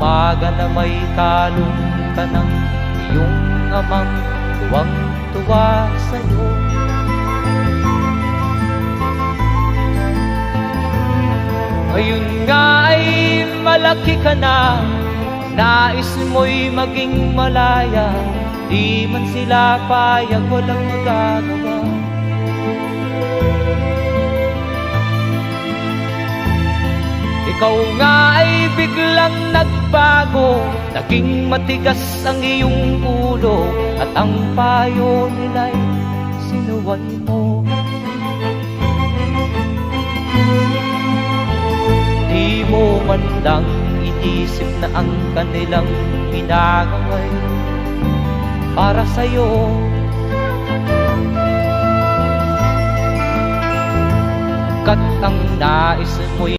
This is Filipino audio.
umaga na may kalong ka ng iyong amang tuwang-tuwa sa'yo. Ngayon nga ay malaki ka na, nais mo'y maging malaya, di man sila payag, walang magagawa. Ikaw nga ay biglang nagbago, naging matigas ang iyong ulo, at ang payo nila'y sinuway mo. Di mo man lang inisip na ang kanilang ginagawa'y para sa'yo. Kat ang nais mo'y